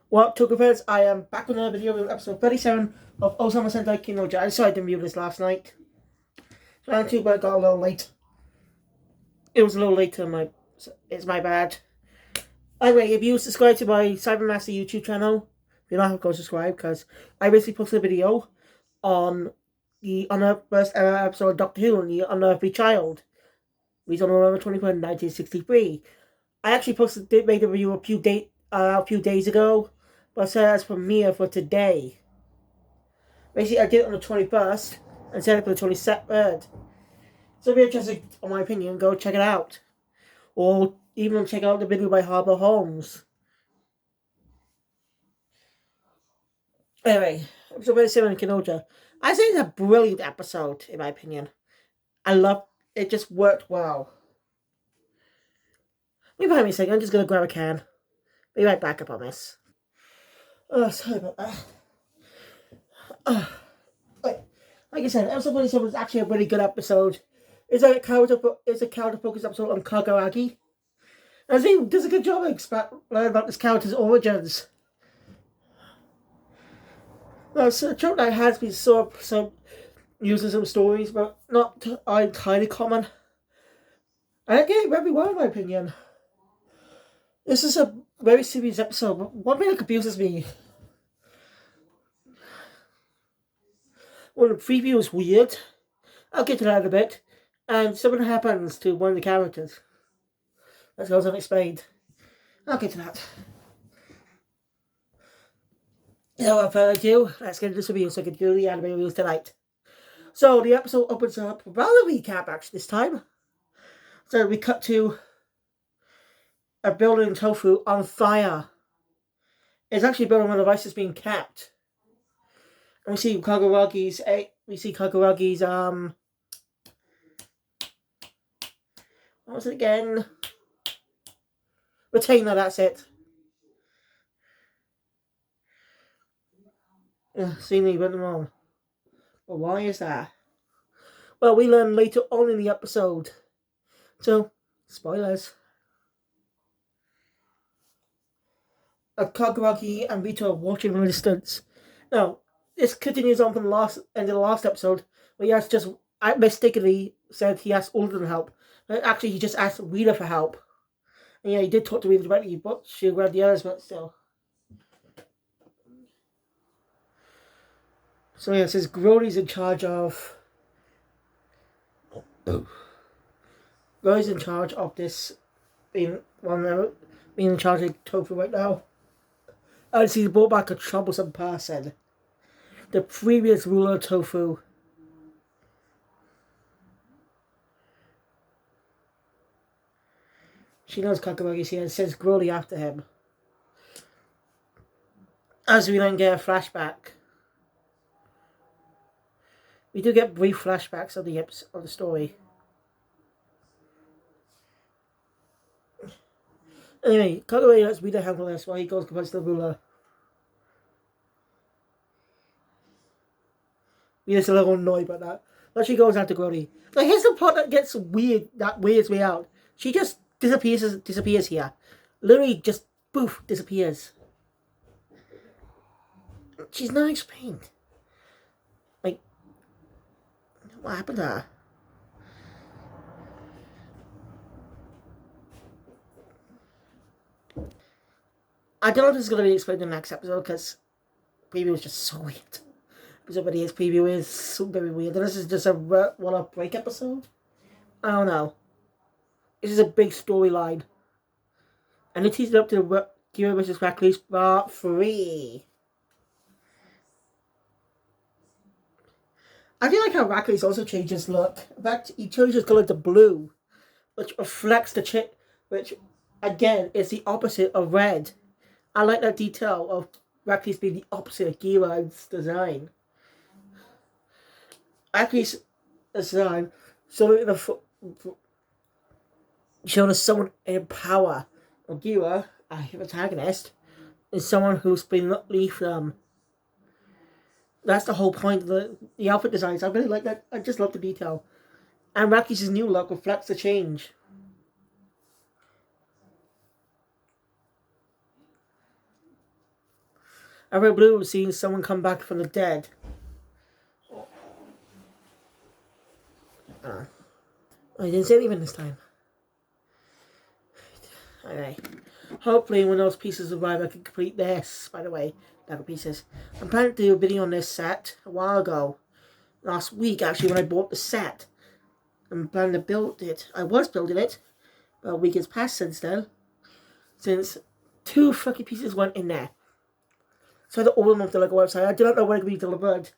What took offense? I am back with another video with episode 37 of Ohsama Sentai King-Ohger. I decided to review this last night. Round 2, but I got a little late. It was a little late it's my bad. Anyway, if you subscribe to my Cybermaster YouTube channel, you don't have to go subscribe because I basically posted a video on the first ever episode of Doctor Who and the Unearthly Child, released on November 21, 1963. I actually made a review a few days ago, but I said as premiere for today. Basically, I did it on the 21st and set it for the 23rd. So if you're interested, in my opinion, go check it out. Or even check out the video by Harper Holmes. Anyway, episode 37 in King-Ohger. I think it's a brilliant episode, in my opinion. I love it, just worked well. Wait behind me a second, I'm just going to grab a can. Be right back, I promise. Oh, sorry about that. Like I said, episode 27 was actually a really good episode. It's a character-focused episode on King-Ohger. I think it does a good job of learning about this character's origins. Now, so the trope that has been some used in some stories, but not entirely common. I get it very well, in my opinion. This is a very serious episode, but one thing that confuses me. Well, the preview is weird. I'll get to that in a bit. And something happens to one of the characters. That goes unexplained. I'll get to that. Without further ado, let's get into this review so I can do the anime reviews tonight. So, the episode opens up with a recap, actually, this time. So, we cut to a building in Tofu on fire. It's actually a building where the rice is being kept. And we see Kaguragi's, what was it again? Retainer, that's it. Seemingly went wrong. But why is that? Well, we learn later on in the episode. So, spoilers. Kaguragi and Rito are watching from a distance. Now, this continues on from the end of the last episode, where he has just mistakenly said he asked Ulden for help. But actually, he just asked Rita for help. And yeah, he did talk to Rita directly, but she grabbed the others, but still. So yeah, it says Grody's in charge of... Grody's in charge of this, being in charge of Tofu right now. And he's brought back a troublesome person. The previous ruler of Tofu. She knows Kaguragi's here and sends Grody after him. As we then get a flashback. We do get brief flashbacks of the story. Anyway, Kaguragi lets Rita handle this while he goes to confront the ruler. Rita's a little annoyed by that. But she goes after Grody. Now here's the part that gets weird, that weirds me out. She just disappears here. Literally just, poof, disappears. She's not explained. Like, what happened to her? I don't know if this is going to be explained in the next episode, because preview is just so weird. Episode 38's preview is so very weird. And this is just a one-off break episode? I don't know. This is a big storyline. And it teases up to the Gira vs. Rackley's Part 3. I feel like how Rackley's also changes look. In fact, he changes colour to blue, which reflects the chip, which, again, is the opposite of red. I like that detail of Rackley's being the opposite of Gira's design. Rackley's design showing us someone in power. Gira, a protagonist, is someone who's been beneath them. That's the whole point of the outfit designs. I really like that. I just love the detail. And Racky's new look reflects the change. I read Blue seeing someone come back from the dead. I didn't say anything this time. Okay. Hopefully when those pieces arrive I can complete this, by the way. Lego pieces. I'm planning to do a video on this set a while ago. Last week actually when I bought the set. I'm planning to build it. I was building it. But a week has passed since then. Since 2 fucking pieces went in there. So I had to order them off the Lego website. I do not know when they're going to be delivered.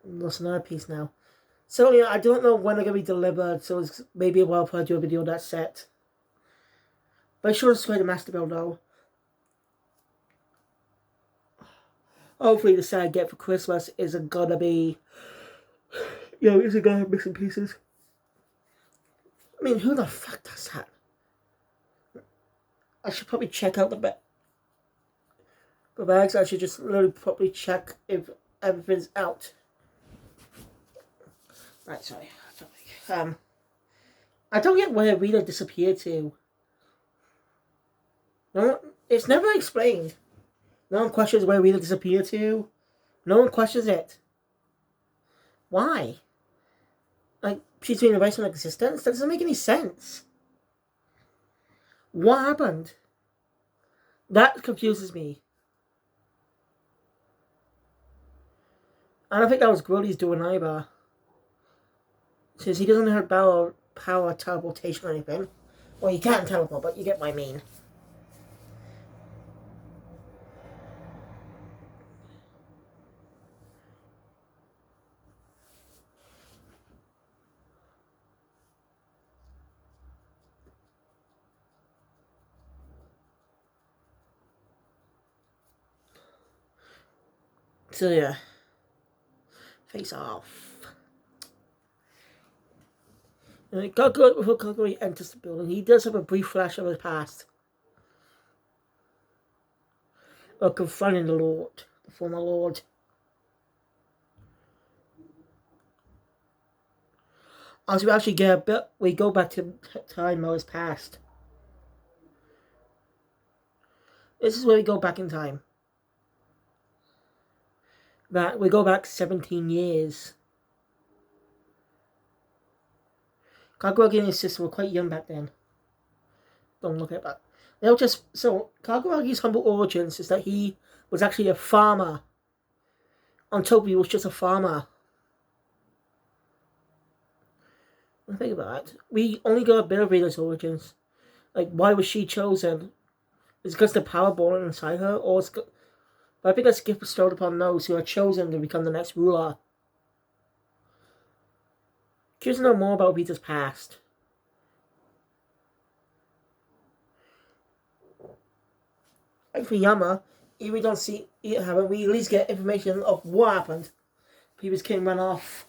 Lost another piece now. So yeah, I don't know when they're going to be delivered. So it's maybe a while before I do a video on that set. But I sure it's quite a master build though. Hopefully the set I get for Christmas isn't gonna be, isn't gonna have missing pieces. I mean, who the fuck does that? I should probably check out the bags. I should just literally probably check if everything's out. Right, sorry. I don't get where Rita disappeared to. No, it's never explained. No one questions where Rita disappeared to. No one questions it. Why? Like, she's being erased from existence? That doesn't make any sense. What happened? That confuses me. I don't think that was Brody's doing either. Since he doesn't have power teleportation or anything. Well, he can't teleport, but you get what I mean. So yeah. Face off. Before Goguri enters the building, he does have a brief flash of his past. Of confronting the Lord, the former Lord. As we actually get a bit, we go back to time of his past. This is where we go back in time. That we go back 17 years. Kaguragi and his sister were quite young back then. Don't look at that. They'll just so Kaguragi's humble origins is that he was actually a farmer. On Toby was just a farmer. Think about it. We only got a bit of Rita's origins. Like, why was she chosen? Is it because the power born inside her, or is it... But I think that's gift bestowed upon those who are chosen to become the next ruler. Curious to know more about Rita's past. And for Yama, if we don't see it happen, we at least get information of what happened. Previous king ran off.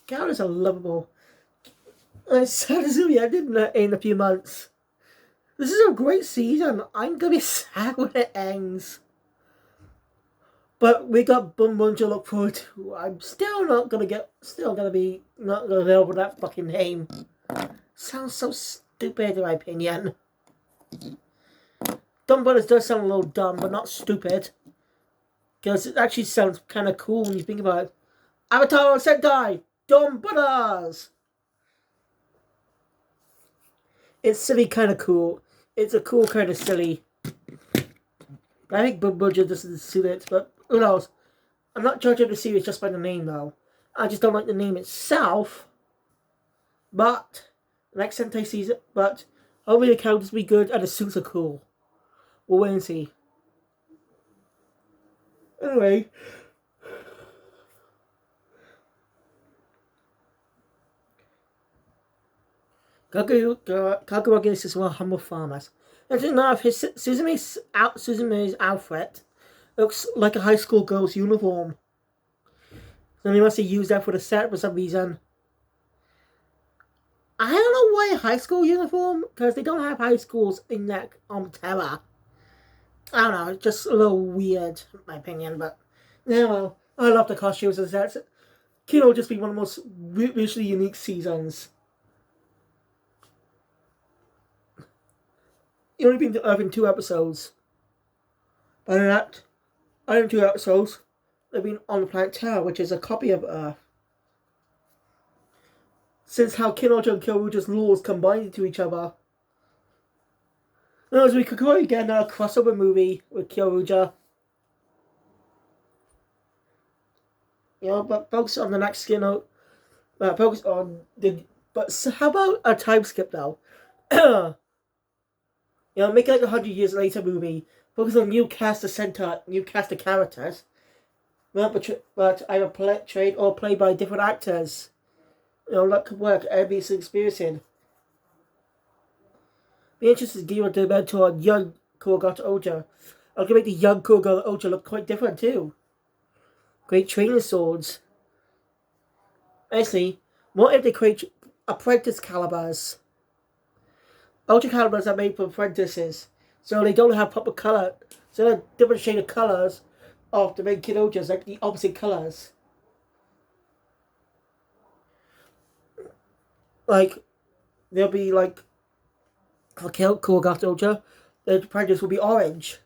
God is a lovable. As sad as we ended in a few months. This is a great season. I'm gonna be sad when it ends. But we got Bum Bum to look forward to. I'm still not gonna be not gonna know that fucking name. Sounds so stupid in my opinion. Dumb Brothers does sound a little dumb, but not stupid. Because it actually sounds kind of cool when you think about it. Avatar Sentai! Dumb Brothers! It's silly kind of cool. It's a cool kind of silly. I think Bum Bum doesn't suit it, but who knows? I'm not judging the series just by the name though. I just don't like the name itself. But the next Sentai season, but hopefully the characters will be good and the suits are cool. We'll wait and see. Anyway. Kaguragi is one humble farmers. And enough, his Suzume's outfit looks like a high school girl's uniform. So they must have used that for the set for some reason. I don't know why a high school uniform, because they don't have high schools in that Terra. I don't know, it's just a little weird, in my opinion, but yeah, well, I love the costumes and sets. Kino will just be one of the most visually unique seasons. He only been to Earth in 2 episodes. But in that, other than 2 episodes, they've been on the planet Terra, which is a copy of Earth. Since how King-Ohger and Kyoryuger's laws combined into each other. As we could probably get another crossover movie with Kyoryuger. But focus on the next skin. Focus on the. But so how about a time skip though? Make it like 100 years later movie. Focus on new cast of Sentai, new cast of characters. But either portrayed or played by different actors. That could work. Everybody's experiencing. Be interested to give a mentor on young Ohsama. I can make the young Ohsama look quite different too. Great training swords. Actually, what if they create apprentice calibers? Ultra calibers are made for apprentices, so they don't have proper color. So they're different shade of colors of the main King-Ohgers, like the opposite colors. Like they'll be like for King-Ohger, the apprentice will be orange.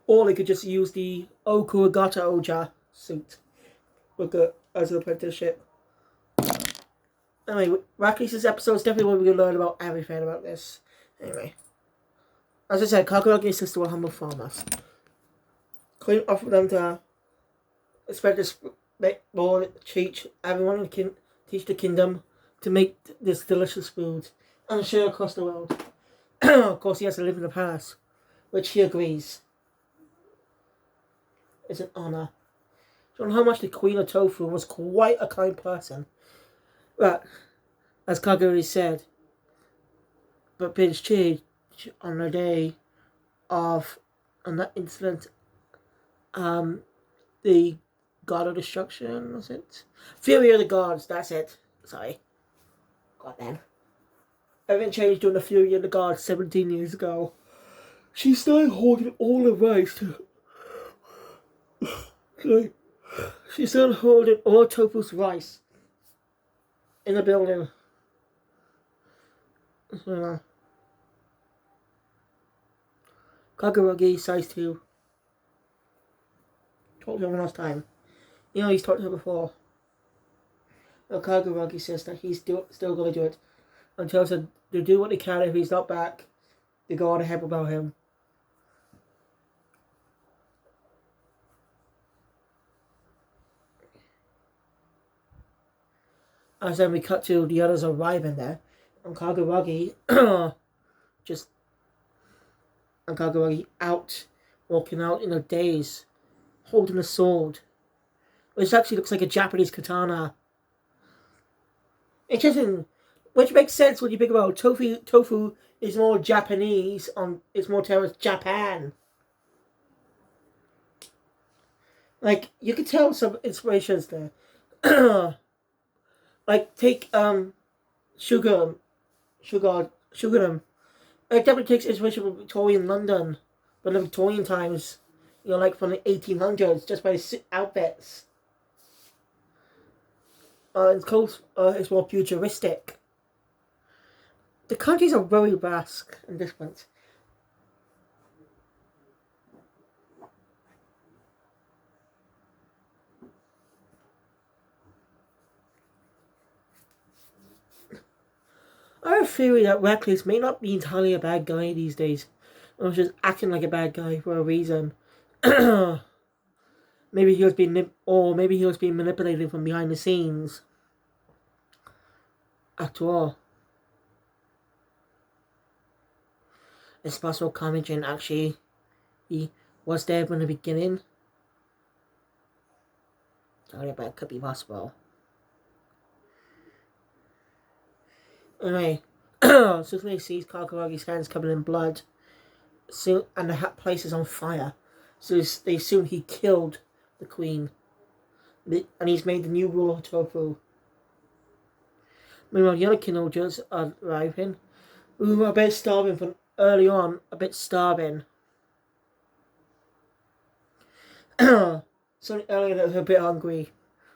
Or they could just use the Ohsama suit as an apprenticeship. Anyway, Rakulis's episode is definitely where we can learn about everything about this. Anyway. As I said, Kaguragi's sister will humble farmers. Couldn't offer them to expect this more teach everyone teach the kingdom to make this delicious food and share across the world. Of course, he has to live in the palace, which he agrees. It's an honor. Showing how much the Queen of Tofu was quite a kind person. But, as Kaguri said, but Prince Chi, on the day of on that incident, the God of Destruction, was it? Fury of the Gods, that's it. Sorry. God then. Everything changed during the Fury of the Gods 17 years ago. She started holding all the rights to. She started holding all Tofu's rice in the building. Kaguragi decides to talk to him one last time. He's talked to her before. Kaguragi says that he's still going to do it. And tells her to do what they can. If he's not back, they go on ahead about him. As then we cut to the others arriving there. And Kaguragi out, walking out in a daze, holding a sword. Which actually looks like a Japanese katana. Interesting. Which makes sense when you think about it. Tofu is more Japanese, it's more towards Japan. Like, you can tell some inspirations there. Like, take Sugar. It definitely takes inspiration from Victorian London, but the Victorian times, like from the 1800s, just by the outfits. It's more futuristic. The countries are very vast and different. I have a theory that Rakulis may not be entirely a bad guy these days. Or just acting like a bad guy for a reason. Maybe he was being manipulated from behind the scenes. After all, it's possible Kami-jin actually he was there from the beginning. Sorry, but it could be possible. Anyway, Suzume sees Kaguragi's hands covered in blood, and the place is on fire. So they assume he killed the queen, and he's made the new ruler of Tofu. Meanwhile, the other King-Ohgers are arriving. We were a bit starving from early on, Something earlier that were a bit hungry,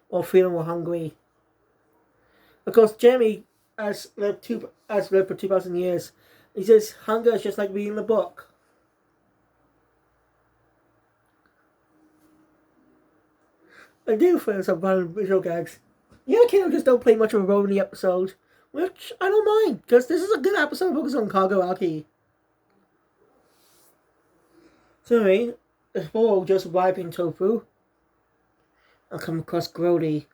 or feeling more hungry. Of course, Jeremy has lived for 2,000 years. He says hunger is just like reading the book. I do feel some fun visual gags. Yeah, just don't play much of a role in the episode, which I don't mind, because this is a good episode focused on Kaguragi. So, anyway, before just wiping tofu, I come across Grody.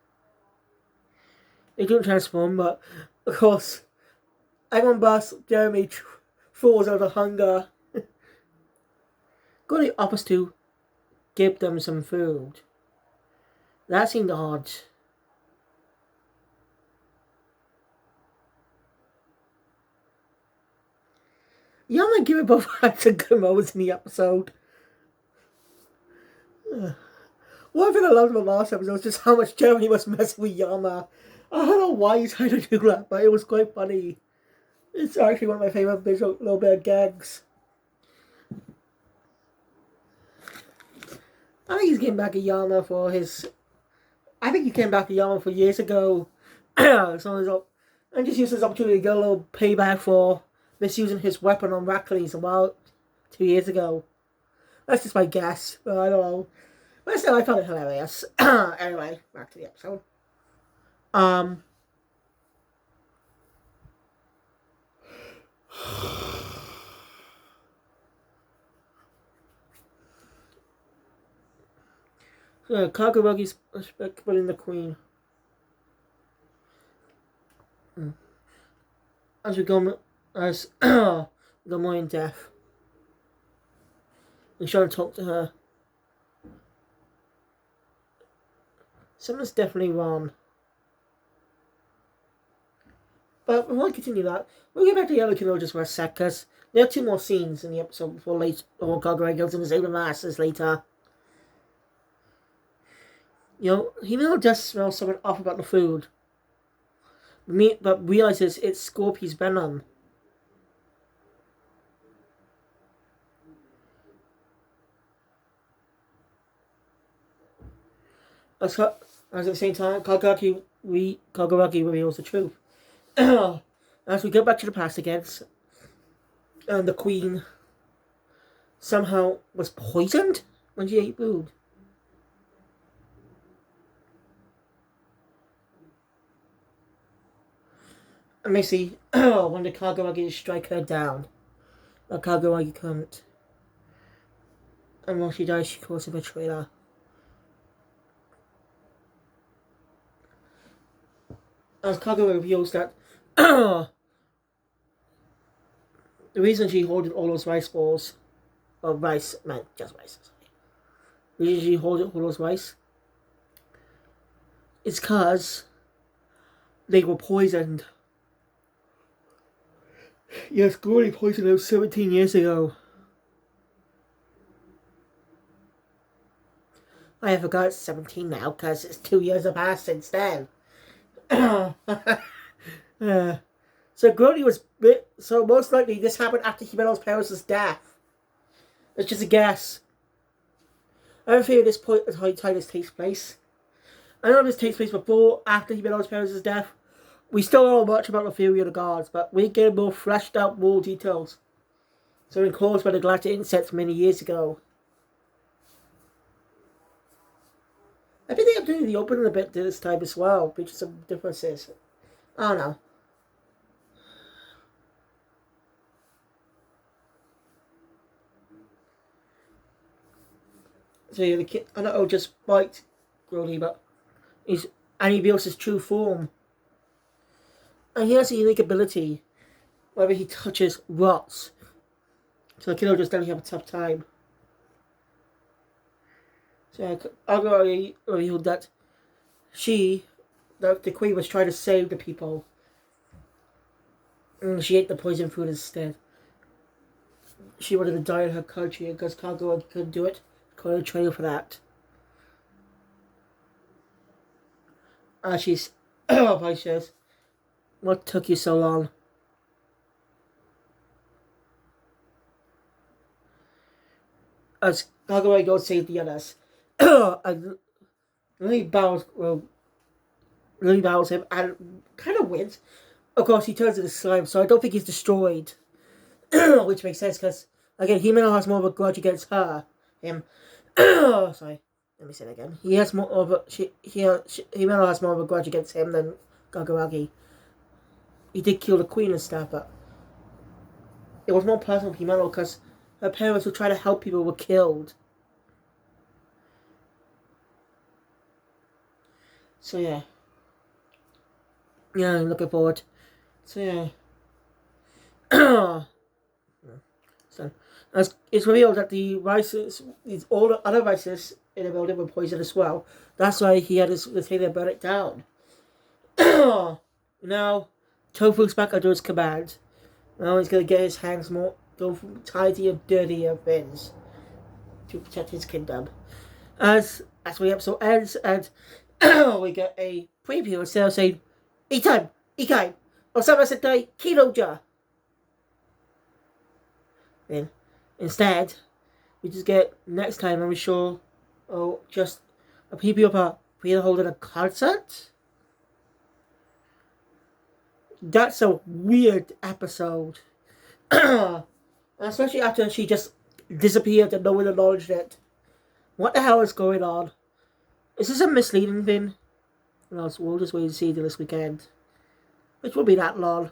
They don't transform, but of course, everyone busts Jeremy falls out of hunger. Grody offers to give them some food. That seemed odd. Yama give it both had some good moments in the episode. One thing I loved about the last episode was just how much Jeremy was messing with Yama. I don't know why he's trying to do that, but it was quite funny. It's actually one of my favorite visual little bit of gags. I think he's getting back at Yama for his. I think he came back to Yama for years ago. So and just used this opportunity to get a little payback for misusing his weapon on Rackley's about 2 years ago. That's just my guess, but I don't know. But still, I found it hilarious. Anyway, back to the episode. So, Kaguragi's putting the queen. As we go, as the morning death. And trying to talk to her. Something's definitely wrong. But before I continue that, we'll get back to the other Kino just for a sec, because there are 2 more scenes in the episode before Kaguragi goes in his own masters later. You know, he now does smell something off about the food. But realizes it's Scorpion's venom. As at the same time, Kaguragi reveals the truth. As we go back to the past again, and the queen somehow was poisoned when she ate food. And Missy wanted Kaguragi to strike her down, but Kaguragi couldn't. And when she dies, she calls him a traitor. As Kaguragi reveals that the reason she hoarded all those rice balls, or rice, man, just rice. The reason she hoarded all those rice is because they were poisoned. Yes, Gory poisoned them 17 years ago. I forgot it's 17 now because it's 2 years have passed since then. So Grody was so most likely this happened after Himero's parents' death. It's just a guess. I don't feel at this point how this takes place. I know this takes place before, after Himero's parents' death. We still don't know much about the theory of the gods, but we get more fleshed out, more details. So caused by the galactic insects many years ago. I think they updated the opening a bit this time as well, which is some differences. I don't know. So yeah, the kid, I don't know, just bite Grody, but he reveals his true form. And he has a unique ability, wherever he touches rots. So the kid will just definitely have a tough time. So Agari revealed that the queen was trying to save the people. And she ate the poison food instead. She wanted to die in her country, and because Kagura couldn't do it, called a traitor for that. She's says, "What took you so long?" As Kagura goes save the others, and he bows. Well, really battles him and kind of wins. Of course, he turns into slime, so I don't think he's destroyed, which makes sense because again, Himeno has more of a grudge against him. Sorry, let me say that again. He has more of a Himeno has more of a grudge against him than Gagaragi. He did kill the queen and stuff, but it was more personal for Himeno because her parents who tried to help people were killed. So yeah. Yeah, I'm looking forward. So yeah. So it's revealed that the vices, all the other vices in the building were poisoned as well. That's why he had to say they burn it down. Now, Tofu's back under his command. Now he's gonna get his hands more tidy and dirty of things to protect his kingdom. As the episode ends, and we get a preview instead of saying "Itai, Ikai, Ohsama Sentai King-Ohger." Then instead, we just get next time, I'm sure, just a preview of a Peter holding a concert. That's a weird episode. Especially after she just disappeared and no one acknowledged it. What the hell is going on? Is this a misleading thing? Well, we'll just wait and see till this weekend. Which will be that long.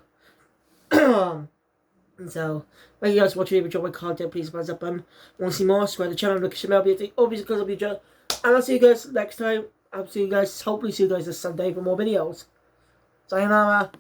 So, thank you guys for watching. If you enjoyed my content, please thumbs up and want to see more, subscribe to the channel, notification bell, obviously because I'll be and I'll see you guys next time. I'll see you guys, hopefully see you guys this Sunday for more videos. Sayonara.